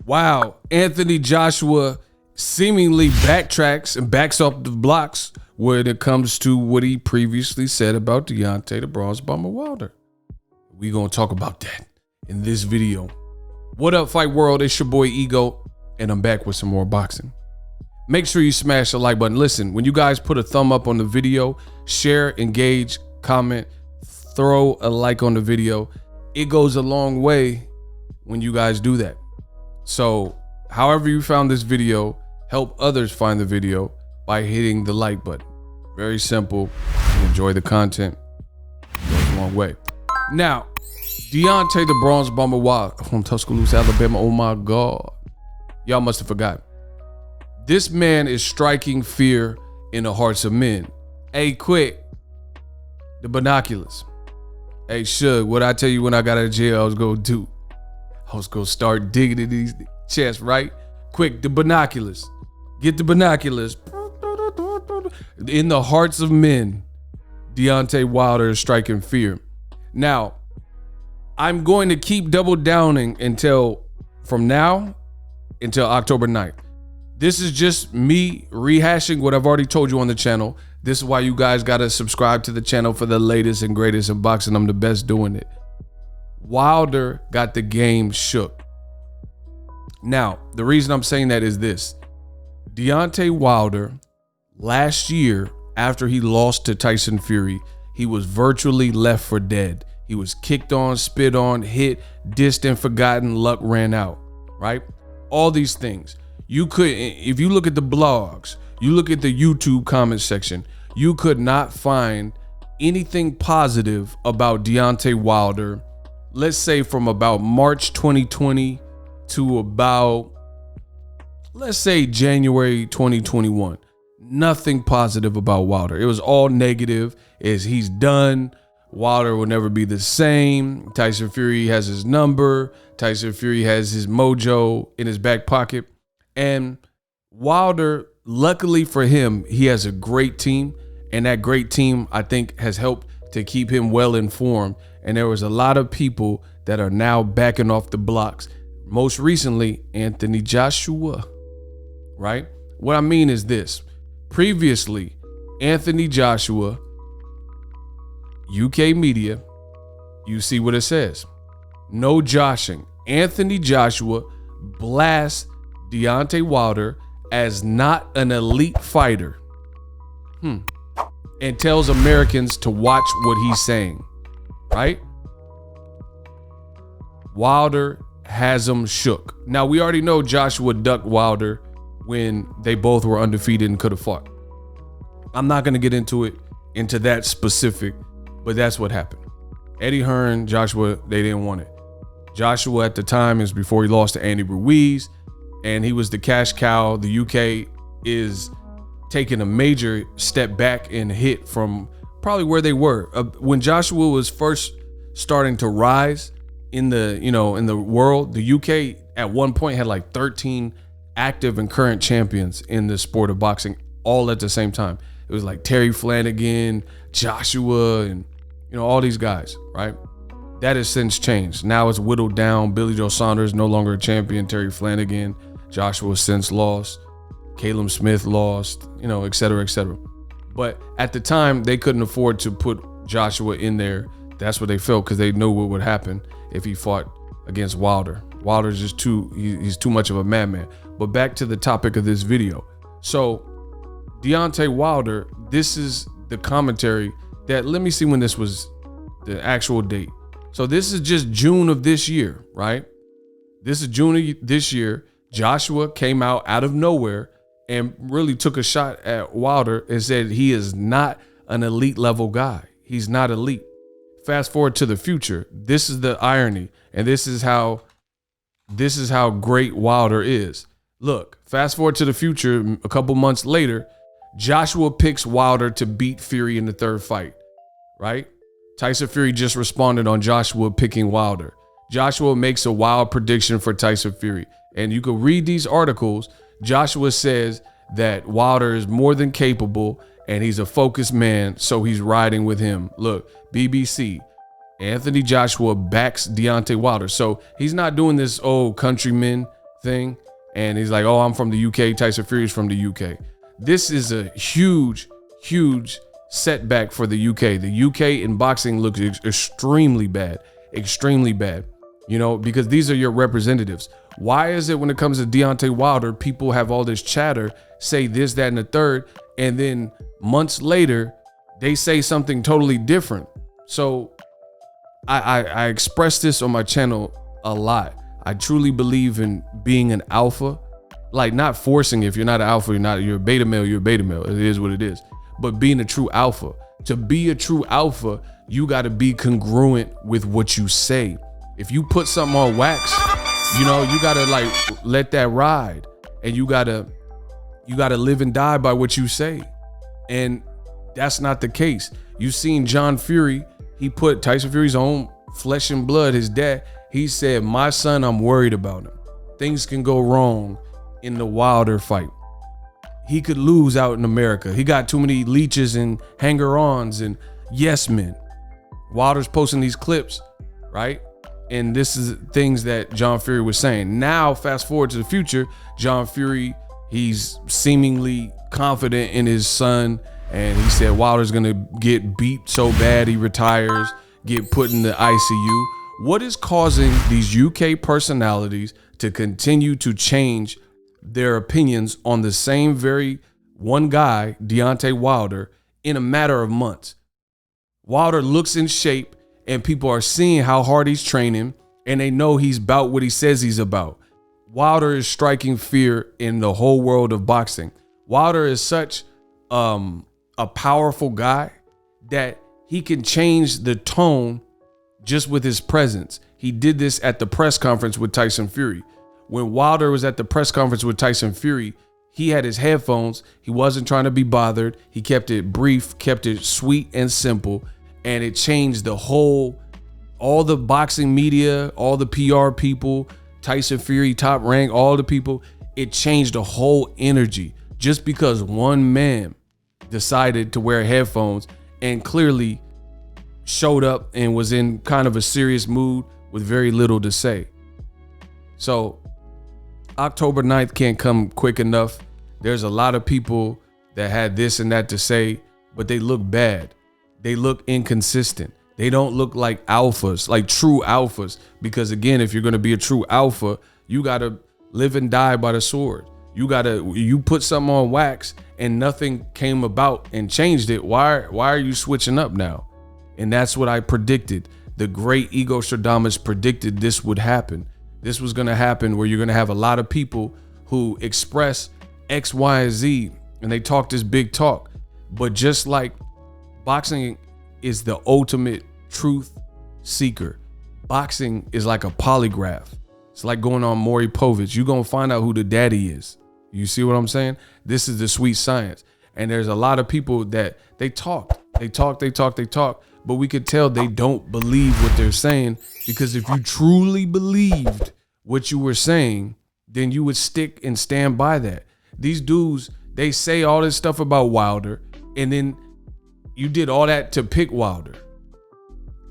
Wow, Anthony Joshua seemingly backtracks and backs off the blocks when it comes to what he previously said about Deontay the Bronze Bomber Wilder. We're going to talk about that in this video. What up, Fight World? It's your boy Ego, and I'm back with some more boxing. Make sure you smash the like button. Listen, when you guys put a thumb up on the video, share, engage, comment, throw a like on the video, it goes a long way when you guys do that. So however you found this video, help others find the video by hitting the like button. Very simple. Enjoy the content. It goes a long way. Now, Deontay the Bronze Bomber Wilder from Tuscaloosa, Alabama. Oh my God. Y'all must have forgotten. This man is striking fear in the hearts of men. Hey, quick. The binoculars. Hey, Suge, what I tell you when I got out of jail I was going to do? I was going to start digging in these chests, right? Quick, the binoculars. Get the binoculars. In the hearts of men, Deontay Wilder is striking fear. Now, I'm going to keep double downing from now until October 9th. This is just me rehashing what I've already told you on the channel. This is why you guys got to subscribe to the channel for the latest and greatest in boxing. I'm the best doing it. Wilder got the game shook. Now, the reason I'm saying that is this. Deontay Wilder, last year, after he lost to Tyson Fury, he was virtually left for dead. He was kicked on, spit on, hit, dissed and forgotten, luck ran out, right? All these things. You could, if you look at the blogs, you look at the YouTube comment section, you could not find anything positive about Deontay Wilder, let's say from about March 2020 to about, let's say January 2021. Nothing positive about Wilder. It was all negative. He's done. Wilder will never be the same. Tyson Fury has his number. Tyson Fury has his mojo in his back pocket. And Wilder, luckily for him, he has a great team. And that great team, I think, has helped to keep him well informed. And there was a lot of people that are now backing off the blocks. Most recently, Anthony Joshua, right? What I mean is this. Previously, Anthony Joshua, UK media, you see what it says. No joshing. Anthony Joshua blasts Deontay Wilder as not an elite fighter. And tells Americans to watch what he's saying, right? Wilder has him shook. Now, we already know Joshua ducked Wilder when they both were undefeated and could have fought. I'm not going to get into that specific, but that's what happened. Eddie Hearn, Joshua, they didn't want it. Joshua at the time is before he lost to Andy Ruiz, and he was the cash cow. The UK is taking a major step back and hit from probably where they were. When Joshua was first starting to rise in the world, the UK at one point had like 13 active and current champions in the sport of boxing all at the same time. It was like Terry Flanagan, Joshua, and all these guys, right? That has since changed. Now it's whittled down. Billy Joe Saunders no longer a champion. Terry Flanagan, Joshua since lost. Caleb Smith lost, et cetera, et cetera. But at the time, they couldn't afford to put Joshua in there. That's what they felt, because they knew what would happen if he fought against Wilder. Wilder's just he's too much of a madman. But back to the topic of this video. So Deontay Wilder, this is the commentary that, let me see when this was the actual date. So this is just June of this year, right? This is June of this year. Joshua came out of nowhere and really took a shot at Wilder and said he is not an elite level guy. He's not elite. Fast forward to the future. This is the irony, and this is how great Wilder is. Look, fast forward to the future, a couple months later, Joshua picks Wilder to beat Fury in the third fight, right? Tyson Fury just responded on Joshua picking Wilder. Joshua makes a wild prediction for Tyson Fury. And you can read these articles. Joshua says that Wilder is more than capable and he's a focused man, so he's riding with him. Look, BBC, Anthony Joshua backs Deontay Wilder. So he's not doing this, countrymen, thing. And he's like, oh, I'm from the UK. Tyson Fury's from the UK. This is a huge, huge setback for the UK. The UK in boxing looks extremely bad, you know, because these are your representatives. Why is it when it comes to Deontay Wilder, people have all this chatter, say this, that, and the third, and then months later, they say something totally different? So I express this on my channel a lot. I truly believe in being an alpha, like not forcing. If you're not an alpha, you're a beta male, you're a beta male. It is what it is. But being a true alpha, to be a true alpha, you got to be congruent with what you say. If you put something on wax, you know, you got to like let that ride, and you got to live and die by what you say. And that's not the case. You've seen John Fury. He put Tyson Fury's own flesh and blood, his dad. He said, my son, I'm worried about him. Things can go wrong in the Wilder fight. He could lose out in America. He got too many leeches and hanger-ons and yes men. Wilder's posting these clips, right? And this is things that John Fury was saying. Now, fast forward to the future, John Fury, he's seemingly confident in his son. And he said Wilder's gonna get beat so bad he retires, get put in the ICU. What is causing these UK personalities to continue to change their opinions on the same very one guy, Deontay Wilder, in a matter of months? Wilder looks in shape, and people are seeing how hard he's training, and they know he's about what he says he's about. Wilder is striking fear in the whole world of boxing. Wilder is such a powerful guy that he can change the tone just with his presence. He did this at the press conference with Tyson Fury. When Wilder was at the press conference with Tyson Fury, he had his headphones. He wasn't trying to be bothered. He kept it brief, kept it sweet and simple, and it changed all the boxing media, all the PR people, Tyson Fury, Top Rank, all the people. It changed the whole energy just because one man decided to wear headphones and clearly showed up and was in kind of a serious mood with very little to say. So October 9th can't come quick enough. There's a lot of people that had this and that to say, but they look bad. They look inconsistent. They don't look like alphas, like true alphas. Because again, if you're going to be a true alpha, you got to live and die by the sword. You put something on wax and nothing came about and changed it. Why are you switching up now? And that's what I predicted. The great Ego Stradamus predicted this would happen. This was going to happen where you're going to have a lot of people who express X, Y, and Z, and they talk this big talk. But just like boxing is the ultimate truth seeker, boxing is like a polygraph. It's like going on Maury Povich. You're going to find out who the daddy is. You see what I'm saying? This is the sweet science. And there's a lot of people that they talk, but we could tell they don't believe what they're saying, because if you truly believed what you were saying, then you would stick and stand by that. These dudes, they say all this stuff about Wilder, and then you did all that to pick Wilder.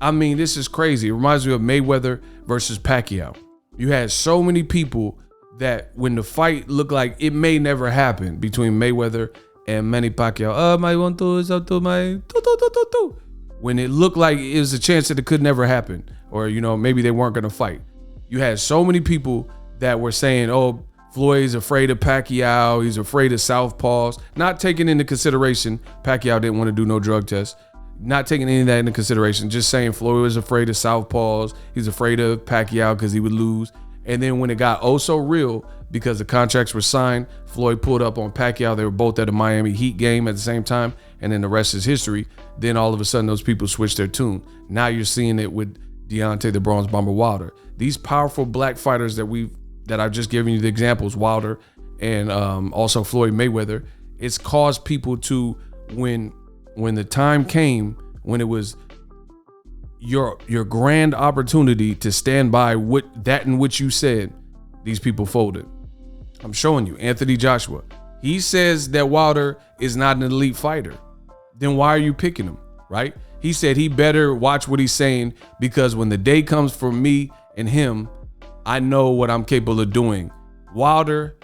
I mean, this is crazy. It reminds me of Mayweather versus Pacquiao. You had so many people that when the fight looked like it may never happen between Mayweather and Manny Pacquiao, my 1-2 is up to my 2. When it looked like it was a chance that it could never happen, or maybe they weren't gonna fight. You had so many people that were saying, oh, Floyd's afraid of Pacquiao, he's afraid of southpaws, not taking into consideration Pacquiao didn't want to do no drug test, not taking any of that into consideration, just saying Floyd was afraid of southpaws, he's afraid of Pacquiao because he would lose. And then when it got oh so real, because the contracts were signed, Floyd pulled up on Pacquiao. They were both at a Miami Heat game at the same time, and then the rest is history. Then all of a sudden, those people switched their tune. Now you're seeing it with Deontay the Bronze Bomber Wilder. These powerful black fighters that I've just given you the examples, Wilder and also Floyd Mayweather, it's caused people to, when the time came, when it was your grand opportunity to stand by in which you said, these people folded. I'm showing you Anthony Joshua. He says that Wilder is not an elite fighter. Then why are you picking him, right? He said he better watch what he's saying, because when the day comes for me and him, I know what I'm capable of doing Wilder,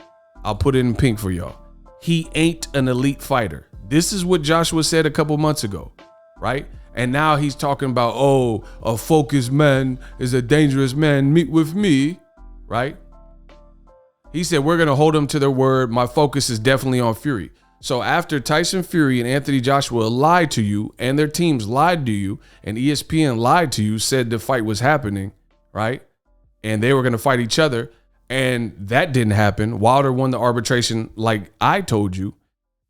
I'll put it in pink for y'all. He ain't an elite fighter. This is what Joshua said a couple months ago, right? And now he's talking about, oh, a focused man is a dangerous man. Meet with me, right? He said, we're going to hold them to their word. My focus is definitely on Fury. So after Tyson Fury and Anthony Joshua lied to you and their teams lied to you and ESPN lied to you, said the fight was happening, right? And they were going to fight each other. And that didn't happen. Wilder won the arbitration like I told you.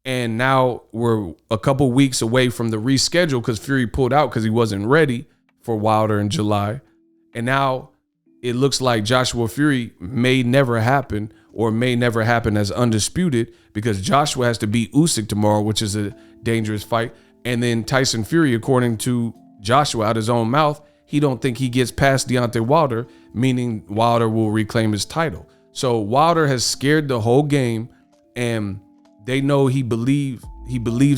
And now we're a couple weeks away from the reschedule because Fury pulled out because he wasn't ready for Wilder in July. And now it looks like Joshua Fury may never happen or may never happen as undisputed because Joshua has to beat Usyk tomorrow, which is a dangerous fight. And then Tyson Fury, according to Joshua out his own mouth, he don't think he gets past Deontay Wilder, meaning Wilder will reclaim his title. So Wilder has scared the whole game, and they know he believes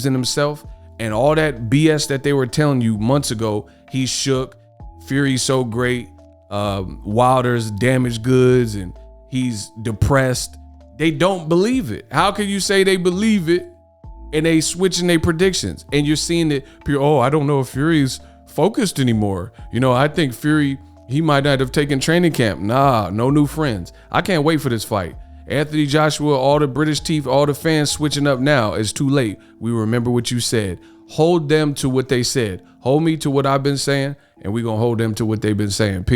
in himself, and all that BS that they were telling you months ago, he's shook, Fury's so great, Wilder's damaged goods, and he's depressed. They don't believe it. How can you say they believe it and they switching their predictions? And you're seeing that, oh, I don't know if Fury's focused anymore. You know, I think Fury, he might not have taken training camp. Nah, no new friends. I can't wait for this fight. Anthony Joshua, all the British teeth, all the fans switching up now. It's too late. We remember what you said. Hold them to what they said. Hold me to what I've been saying, and we're going to hold them to what they've been saying. Peace.